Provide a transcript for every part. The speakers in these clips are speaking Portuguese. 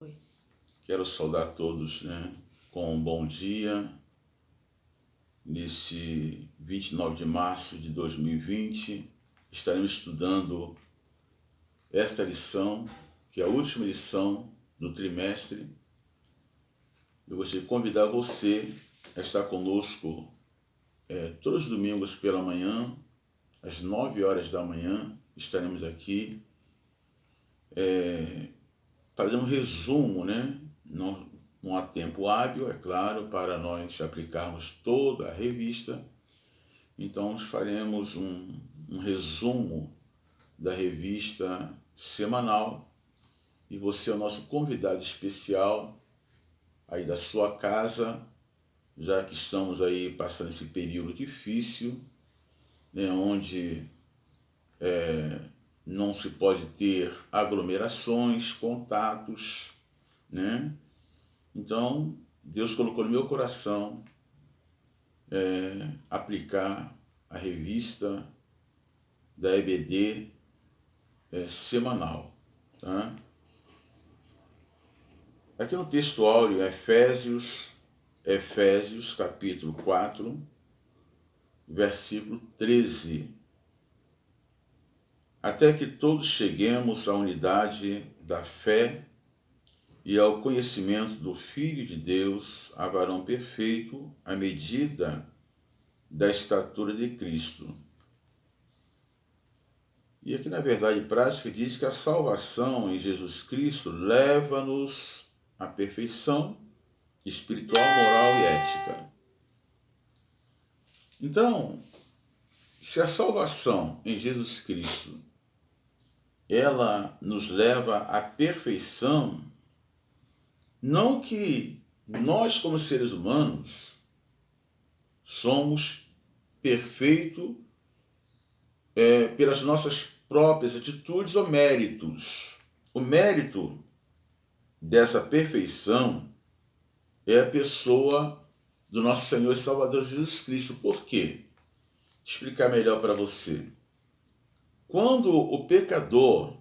Oi. Quero saudar todos, com um bom dia, nesse 29 de março de 2020. Estaremos estudando esta lição, que é a última lição do trimestre. Eu gostaria de convidar você a estar conosco todos os domingos pela manhã, às 9 horas da manhã. Estaremos aqui fazendo um resumo, Não há tempo hábil, é claro, para nós aplicarmos toda a revista. Então, faremos um resumo da revista semanal e você é o nosso convidado especial aí da sua casa, já que estamos aí passando esse período difícil, onde não se pode ter aglomerações, contatos, Então, Deus colocou no meu coração aplicar a revista da EBD semanal. Tá? Aqui no texto áureo, Efésios capítulo 4, versículo 13. Até que todos cheguemos à unidade da fé e ao conhecimento do Filho de Deus, a varão perfeito, à medida da estatura de Cristo. E aqui, na verdade prática, diz que a salvação em Jesus Cristo leva-nos à perfeição espiritual, moral e ética. Então, se a salvação em Jesus Cristo ela nos leva à perfeição, não que nós, como seres humanos, somos perfeitos pelas nossas próprias atitudes ou méritos. O mérito dessa perfeição é a pessoa do nosso Senhor e Salvador Jesus Cristo. Por quê? Vou explicar melhor para você. Quando o pecador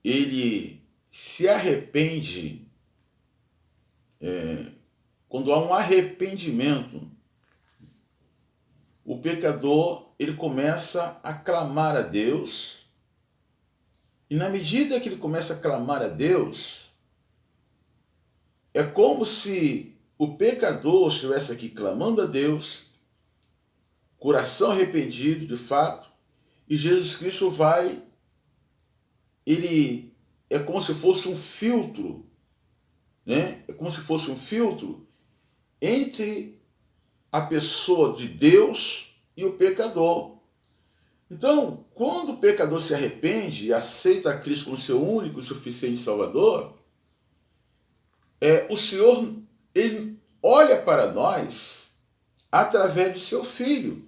ele se arrepende, quando há um arrependimento, o pecador ele começa a clamar a Deus, e na medida que ele começa a clamar a Deus, é como se o pecador estivesse aqui clamando a Deus, coração arrependido de fato, e Jesus Cristo ele é como se fosse um filtro, É como se fosse um filtro entre a pessoa de Deus e o pecador. Então, quando o pecador se arrepende e aceita a Cristo como seu único e suficiente Salvador, o Senhor ele olha para nós através do seu Filho.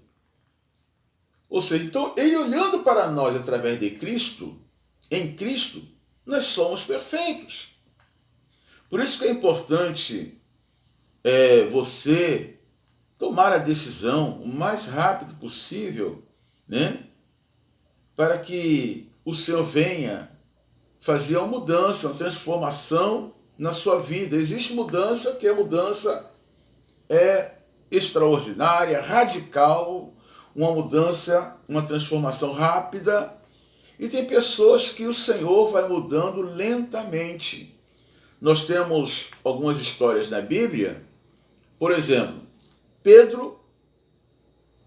Ou seja, então, ele olhando para nós através de Cristo, em Cristo, nós somos perfeitos. Por isso que é importante você tomar a decisão o mais rápido possível, para que o Senhor venha fazer uma mudança, uma transformação na sua vida. Existe mudança que é mudança extraordinária, radical, uma mudança, uma transformação rápida. E tem pessoas que o Senhor vai mudando lentamente. Nós temos algumas histórias na Bíblia. Por exemplo, Pedro,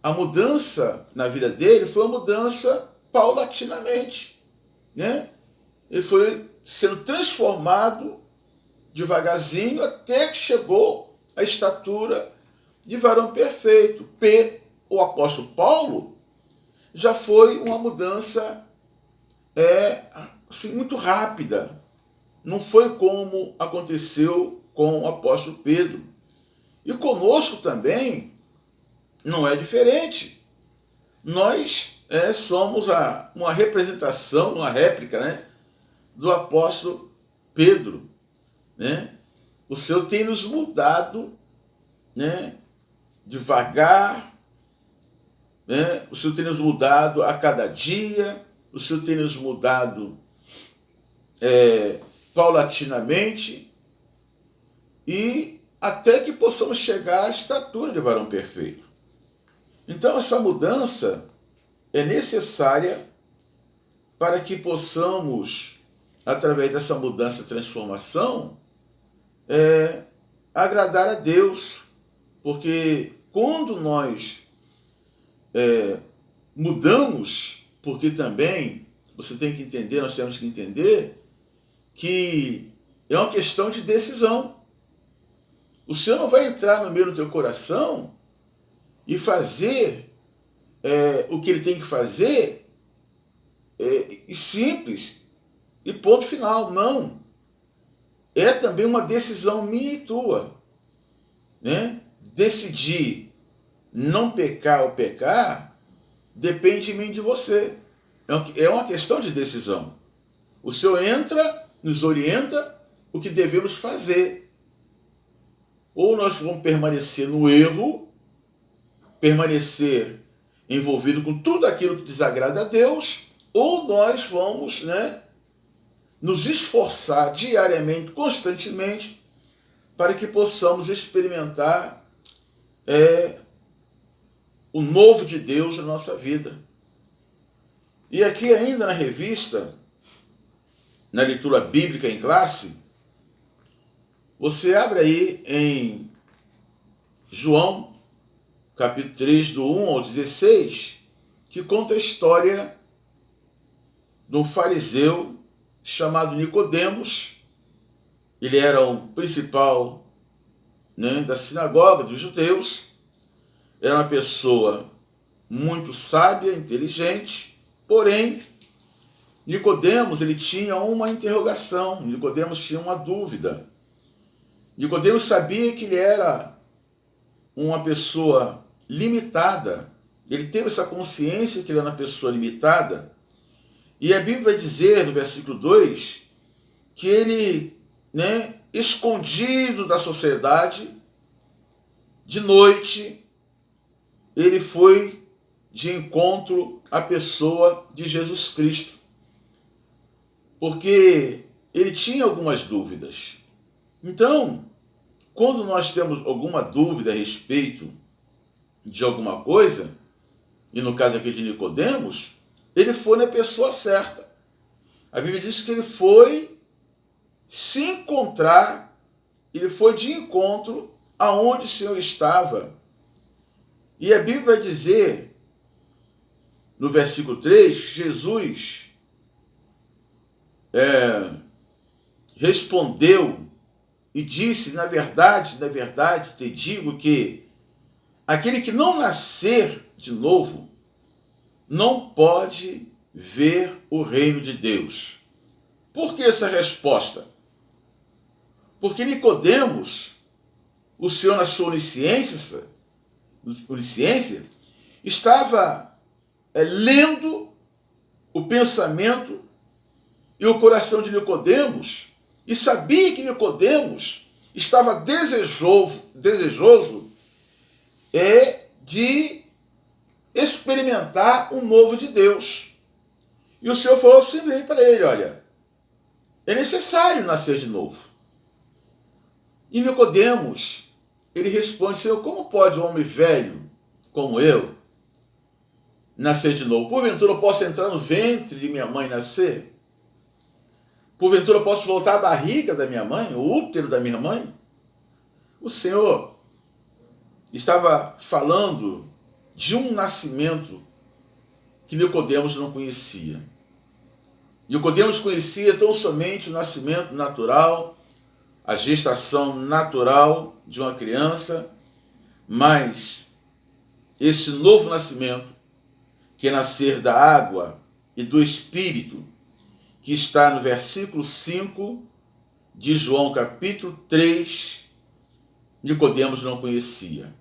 a mudança na vida dele foi uma mudança paulatinamente. Ele foi sendo transformado devagarzinho até que chegou à estatura de varão perfeito. O apóstolo Paulo já foi uma mudança assim, muito rápida. Não foi como aconteceu com o apóstolo Pedro. E conosco também não é diferente. Nós somos uma representação, uma réplica, do apóstolo Pedro. O Senhor tem nos mudado, devagar, o Senhor tem nos mudado a cada dia, o Senhor tem nos mudado paulatinamente e até que possamos chegar à estatura de varão perfeito. Então essa mudança é necessária para que possamos, através dessa mudança e transformação, agradar a Deus. Porque quando nós mudamos, porque também você tem que entender, nós temos que entender que é uma questão de decisão. O Senhor não vai entrar no meio do teu coração e fazer o que Ele tem que fazer e simples e ponto final. Não. É também uma decisão minha e tua, né? Decidir não pecar ou pecar depende de mim e de você. É uma questão de decisão. O Senhor entra, nos orienta o que devemos fazer. Ou nós vamos permanecer no erro, permanecer envolvido com tudo aquilo que desagrada a Deus, ou nós vamos, nos esforçar diariamente, constantemente, para que possamos experimentar o novo de Deus na nossa vida. E aqui ainda na revista, na leitura bíblica em classe, você abre aí em João, capítulo 3, do 1 ao 16, que conta a história de um fariseu chamado Nicodemos. Ele era o principal da sinagoga dos judeus. Era uma pessoa muito sábia, inteligente, porém, Nicodemos, ele tinha uma interrogação, Nicodemos tinha uma dúvida. Nicodemos sabia que ele era uma pessoa limitada, ele teve essa consciência que ele era uma pessoa limitada, e a Bíblia vai dizer, no versículo 2, que ele, escondido da sociedade, de noite, ele foi de encontro à pessoa de Jesus Cristo. Porque ele tinha algumas dúvidas. Então, quando nós temos alguma dúvida a respeito de alguma coisa, e no caso aqui de Nicodemos, ele foi na pessoa certa. A Bíblia diz que ele foi se encontrar, ele foi de encontro aonde o Senhor estava. E a Bíblia vai dizer, no versículo 3, Jesus respondeu e disse, na verdade, te digo que aquele que não nascer de novo não pode ver o reino de Deus. Por que essa resposta? Porque Nicodemos, o Senhor na sua onisciência, estava lendo o pensamento e o coração de Nicodemos e sabia que Nicodemos estava desejoso de experimentar o novo de Deus. E o Senhor falou assim para ele, olha, é necessário nascer de novo. E Nicodemos, ele responde, Senhor, como pode um homem velho como eu nascer de novo? Porventura eu posso entrar no ventre de minha mãe e nascer? Porventura eu posso voltar à barriga da minha mãe, o útero da minha mãe? O Senhor estava falando de um nascimento que Nicodemos não conhecia. Nicodemos conhecia tão somente o nascimento natural, a gestação natural de uma criança, mas esse novo nascimento, que é nascer da água e do Espírito, que está no versículo 5 de João capítulo 3, Nicodemos não conhecia.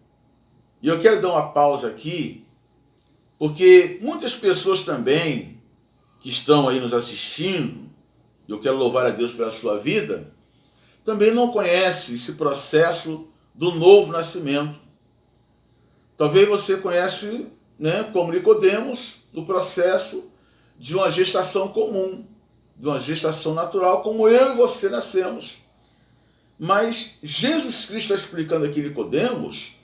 E eu quero dar uma pausa aqui, porque muitas pessoas também que estão aí nos assistindo, e eu quero louvar a Deus pela sua vida, também não conhecem esse processo do novo nascimento. Talvez você conhece, como Nicodemos, o processo de uma gestação comum, de uma gestação natural, como eu e você nascemos. Mas Jesus Cristo está explicando aqui a Nicodemos,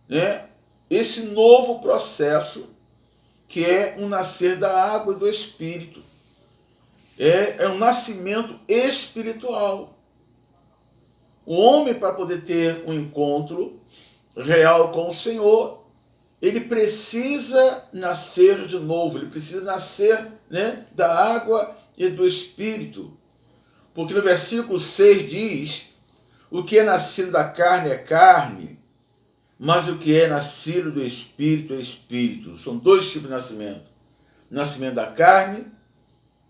né, esse novo processo que é um nascer da água e do Espírito. É um nascimento espiritual. O homem, para poder ter um encontro real com o Senhor, ele precisa nascer de novo, ele precisa nascer, né, da água e do Espírito. Porque no versículo 6 diz: o que é nascido da carne é carne, mas o que é nascido do Espírito é Espírito. São dois tipos de nascimento. Nascimento da carne,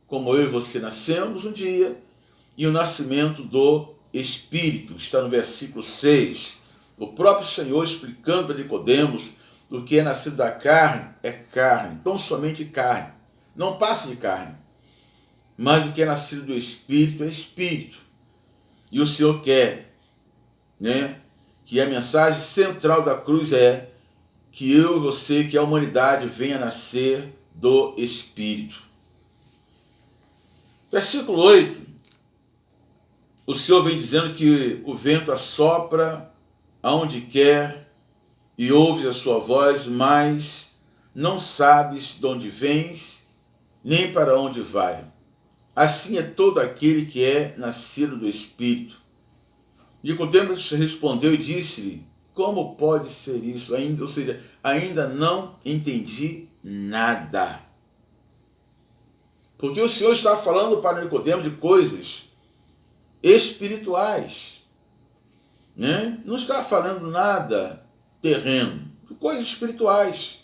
como eu e você nascemos um dia, e o nascimento do Espírito. Está no versículo 6. O próprio Senhor explicando para Nicodemos: o que é nascido da carne é carne, tão somente carne. Não passa de carne. Mas o que é nascido do Espírito é Espírito. E o Senhor quer, né, que a mensagem central da cruz é que eu e você, que a humanidade venha nascer do Espírito. Versículo 8. O Senhor vem dizendo que o vento assopra aonde quer e ouves a sua voz, mas não sabes de onde vens, nem para onde vai. Assim é todo aquele que é nascido do Espírito. Nicodemos respondeu e disse-lhe: como pode ser isso? Ou seja, ainda não entendi nada. Porque o Senhor está falando para Nicodemos de coisas espirituais, né? Não está falando nada terreno, de coisas espirituais.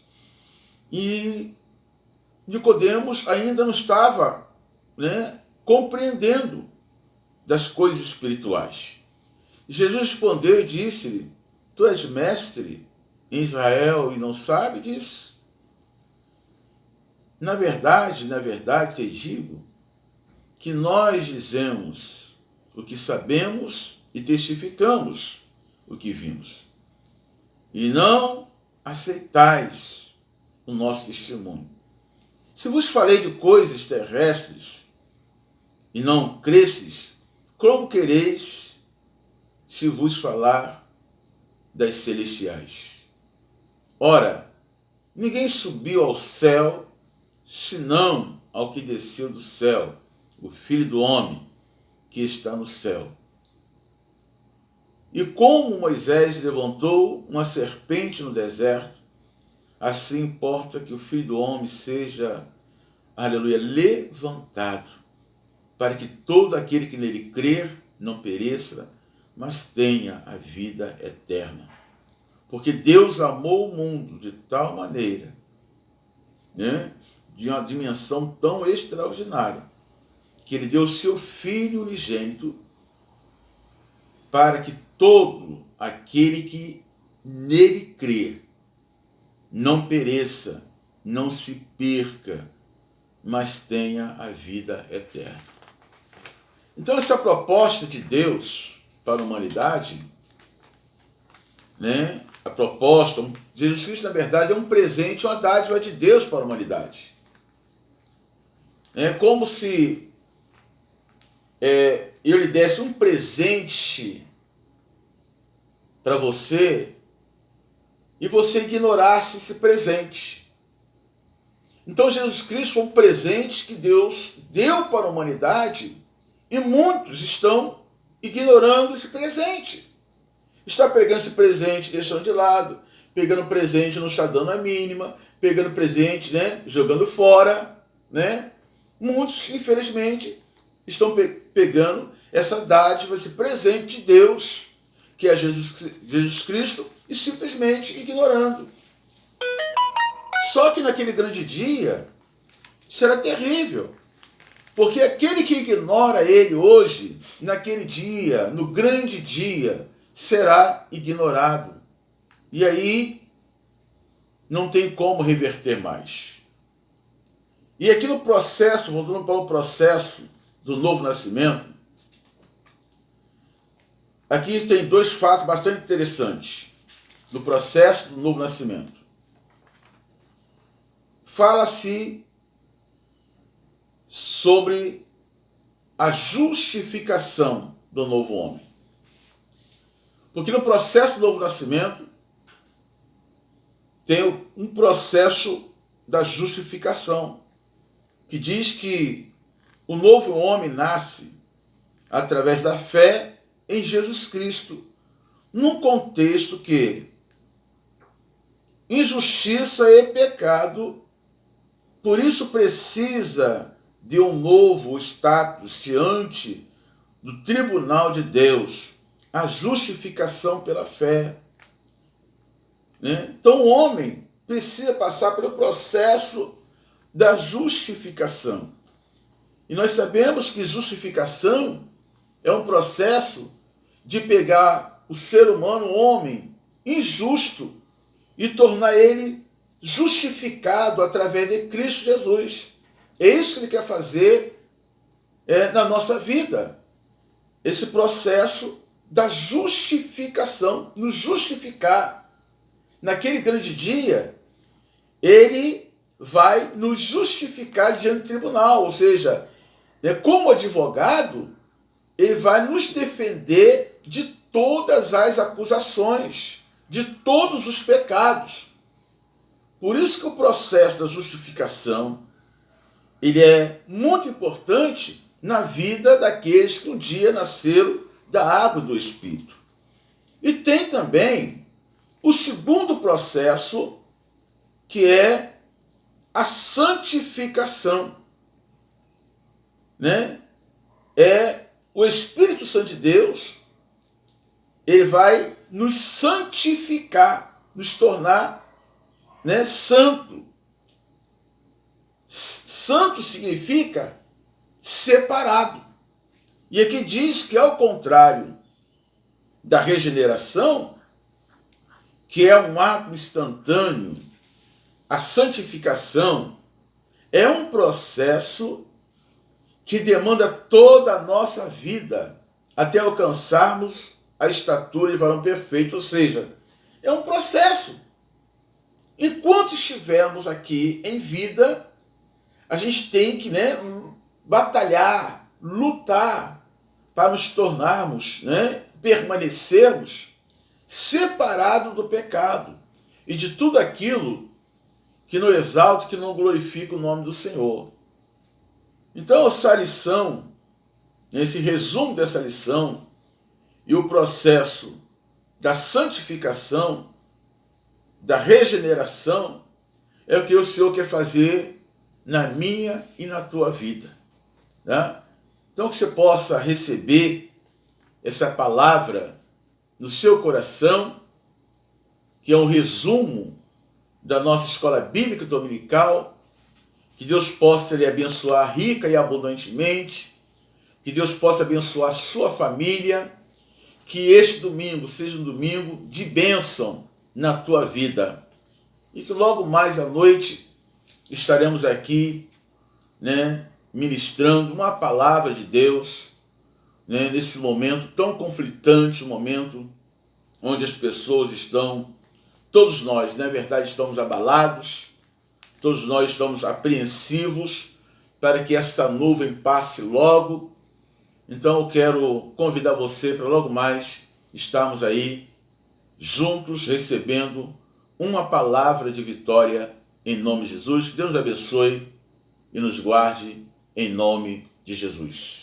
E Nicodemos ainda não estava, né, compreendendo das coisas espirituais. Jesus respondeu e disse-lhe: tu és mestre em Israel e não sabe disso? Na verdade, te digo que nós dizemos o que sabemos e testificamos o que vimos. E não aceitais o nosso testemunho. Se vos falei de coisas terrestres e não cresces, como quereis se vos falar das celestiais? Ora, ninguém subiu ao céu, senão ao que desceu do céu, o Filho do Homem, que está no céu. E como Moisés levantou uma serpente no deserto, assim importa que o Filho do Homem seja, aleluia, levantado, para que todo aquele que nele crer não pereça, mas tenha a vida eterna. Porque Deus amou o mundo de tal maneira, né, de uma dimensão tão extraordinária, que ele deu o seu Filho unigênito para que todo aquele que nele crer não pereça, não se perca, mas tenha a vida eterna. Então essa proposta de Deus para a humanidade, né, a proposta, Jesus Cristo na verdade é um presente, uma dádiva de Deus para a humanidade. É como se eu lhe desse um presente para você e você ignorasse esse presente. Então Jesus Cristo foi um presente que Deus deu para a humanidade e muitos estão ignorando esse presente. Está pegando esse presente, deixando de lado, pegando presente, não está dando a mínima, pegando presente, né, jogando fora, né? Muitos, infelizmente, estão pegando essa dádiva, esse presente de Deus, que é Jesus Cristo, e simplesmente ignorando. Só que naquele grande dia será terrível, porque aquele que ignora ele hoje, naquele dia, no grande dia, será ignorado. E aí não tem como reverter mais. E aqui no processo, voltando para o processo do novo nascimento, aqui tem dois fatos bastante interessantes do processo do novo nascimento. Fala-se sobre a justificação do novo homem. Porque no processo do novo nascimento tem um processo da justificação, que diz que o novo homem nasce através da fé em Jesus Cristo, num contexto que injustiça é pecado, por isso precisa de um novo status diante do tribunal de Deus, a justificação pela fé. Então o homem precisa passar pelo processo da justificação. E nós sabemos que justificação é um processo de pegar o ser humano, o homem, injusto, e tornar ele justificado através de Cristo Jesus. É isso que ele quer fazer na nossa vida. Esse processo da justificação, nos justificar. Naquele grande dia, ele vai nos justificar diante do tribunal, ou seja, como advogado, ele vai nos defender de todas as acusações, de todos os pecados. Por isso que o processo da justificação, ele é muito importante na vida daqueles que um dia nasceram da água e do Espírito. E tem também o segundo processo, que é a santificação. É o Espírito Santo de Deus, ele vai nos santificar, nos tornar santo. Santo significa separado. E aqui diz que, ao contrário da regeneração, que é um ato instantâneo, a santificação é um processo que demanda toda a nossa vida até alcançarmos a estatura de varão perfeito, ou seja, é um processo. Enquanto estivermos aqui em vida, a gente tem que batalhar, lutar para nos tornarmos, permanecermos separados do pecado e de tudo aquilo que não exalta, que não glorifica o nome do Senhor. Então, essa lição, esse resumo dessa lição e o processo da santificação, da regeneração, é o que o Senhor quer fazer na minha e na tua vida. Então, que você possa receber essa palavra no seu coração, que é um resumo da nossa escola bíblica dominical, que Deus possa lhe abençoar rica e abundantemente, que Deus possa abençoar a sua família, que este domingo seja um domingo de bênção na tua vida. E que logo mais à noite estaremos aqui, ministrando uma palavra de Deus, nesse momento tão conflitante, um momento onde as pessoas estão, todos nós, na verdade, estamos abalados, todos nós estamos apreensivos para que essa nuvem passe logo. Então eu quero convidar você para logo mais estarmos aí juntos recebendo uma palavra de vitória em nome de Jesus. Que Deus nos abençoe e nos guarde em nome de Jesus.